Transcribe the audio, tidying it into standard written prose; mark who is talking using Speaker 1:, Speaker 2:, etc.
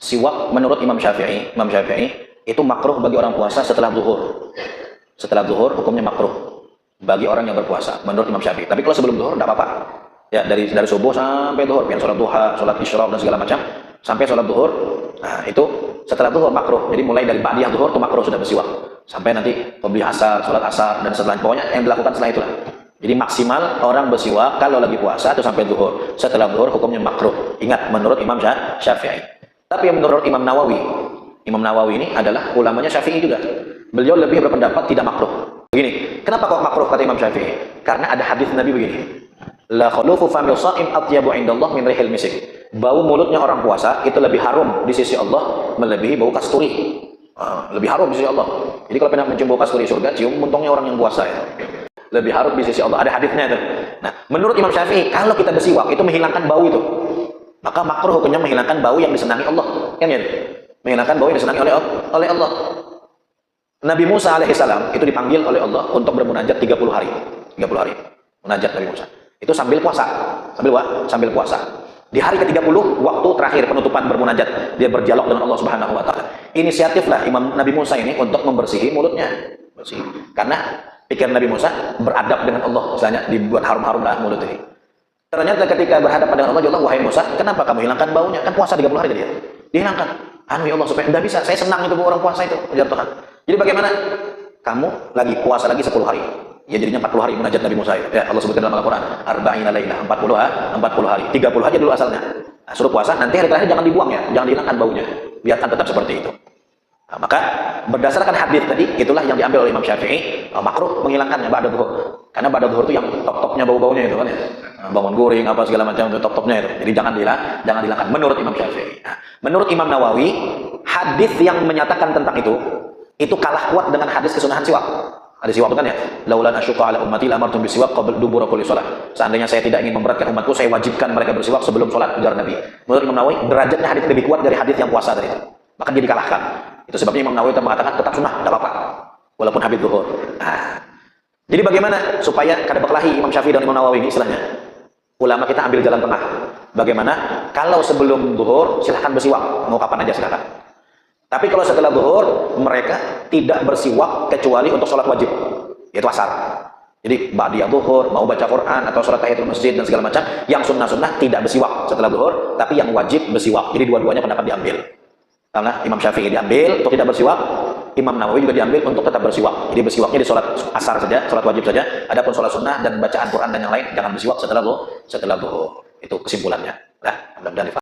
Speaker 1: siwak menurut Imam Syafi'i itu makruh bagi orang puasa setelah zuhur. Setelah zuhur hukumnya makruh bagi orang yang berpuasa menurut Imam Syafi'i. Tapi kalau sebelum zuhur tidak apa-apa. Ya, dari subuh sampai zuhur, biar sholat duha, sholat isyraq dan segala macam sampai sholat zuhur. Nah, itu setelah zuhur makruh. Jadi mulai dari ba'diyah zuhur itu makruh sudah bersiwak. Sampai nanti qobliyah asar, sholat asar dan setelah, pokoknya yang dilakukan setelah itulah. Jadi maksimal orang bersiwak kalau lagi puasa itu sampai zuhur. Setelah zuhur hukumnya makruh. Ingat, menurut Imam Syafi'i. Tapi menurut Imam Nawawi ini adalah ulamanya Syafi'i juga. Beliau lebih berpendapat tidak makruh. Begini, kenapa kok makruh kata Imam Syafi'i? Karena ada hadis Nabi begini. La khulufu famil sha'im atyabu indallah min rihil misik. Bau mulutnya orang puasa itu lebih harum di sisi Allah melebihi bau kasturi. Lebih harum di sisi Allah. Jadi kalau pernah mencium bau kasturi surga, cium muntungnya orang yang puasa ya. Lebih harum di sisi Allah. Ada hadisnya itu. Nah, menurut Imam Syafi'i, kalau kita bersiwak itu menghilangkan bau itu. Maka makruh hukumnya menghilangkan bau yang disenangi Allah. Kan ya? Menghilangkan bau yang disenangi oleh Allah. Nabi Musa alaihissalam itu dipanggil oleh Allah untuk bermunajat 30 hari. 30 hari. Munajat Nabi Musa. Itu sambil puasa. Sambil puasa. Di hari ke-30 waktu terakhir penutupan bermunajat, dia berdialog dengan Allah Subhanahu wa taala. Inisiatiflah Nabi Musa ini untuk membersihi mulutnya. Bersih. Karena pikiran Nabi Musa beradab dengan Allah, misalnya dibuat harum-harumlah mulut ini. Ternyata ketika berhadapan dengan Allah, wahai Musa, kenapa kamu hilangkan baunya? Kan puasa 30 hari tadi ya. Dihilangkan. Ya Allah, supaya enggak bisa. Saya senang itu orang puasa itu, ujar Tuhan. Jadi bagaimana? Kamu lagi puasa lagi 10 hari. Ya jadinya 40 hari munajat Nabi Musa. Ya Allah sebutkan dalam Al-Qur'an, arba'ina lailah, 40 hari. 30 aja dulu asalnya. Nah, suruh puasa, nanti hari terakhir jangan dibuang ya, jangan dihilangkan baunya. Biarkan tetap seperti itu. Nah, maka berdasarkan hadis tadi, itulah yang diambil oleh Imam Syafi'i, makruh menghilangkannya ba'da zuhur. Karena ba'da zuhur itu yang top-topnya bau-baunya itu kan ya. Bangun guring apa segala macam itu top-topnya itu. Jadi jangan dihilangkan menurut Imam Syafi'i. Nah, menurut Imam Nawawi, hadis yang menyatakan tentang itu kalah kuat dengan hadis kesunahan siwak. Hadis siwak itu kan ya, laulan asyqa ala ummati la amartum bisiwak qabla dubura kulli shalah. Seandainya saya tidak ingin memberatkan umatku, saya wajibkan mereka bersiwak sebelum salat, ujar Nabi. Menurut Imam Nawawi, derajatnya hadis lebih kuat dari hadis yang puasa tadi itu. Maka dia dikalahkan. Itu sebabnya Imam Nawawi mengatakan tetap sunnah, tidak apa-apa. Walaupun habis zuhur. Nah, jadi bagaimana supaya kada berkelahi Imam Syafi'i dan Imam Nawawi ini istilahnya? Ulama kita ambil jalan tengah. Bagaimana? Kalau sebelum zuhur silahkan bersiwak, mau kapan aja silahkan. Tapi kalau setelah zuhur mereka tidak bersiwak kecuali untuk sholat wajib, yaitu asar. Jadi ba'diyah zuhur, mau baca Quran atau sholat tahiyatul masjid dan segala macam, yang sunnah-sunnah tidak bersiwak setelah zuhur, tapi yang wajib bersiwak. Jadi dua-duanya pendapat diambil. Karena Imam Syafi'i diambil untuk tidak bersiwak, Imam Nawawi juga diambil untuk tetap bersiwak. Jadi bersiwaknya di sholat asar saja, sholat wajib saja. Adapun sholat sunnah dan bacaan Quran dan yang lain jangan bersiwak setelah zuhur. Itu kesimpulannya. Nah, mudah-mudahan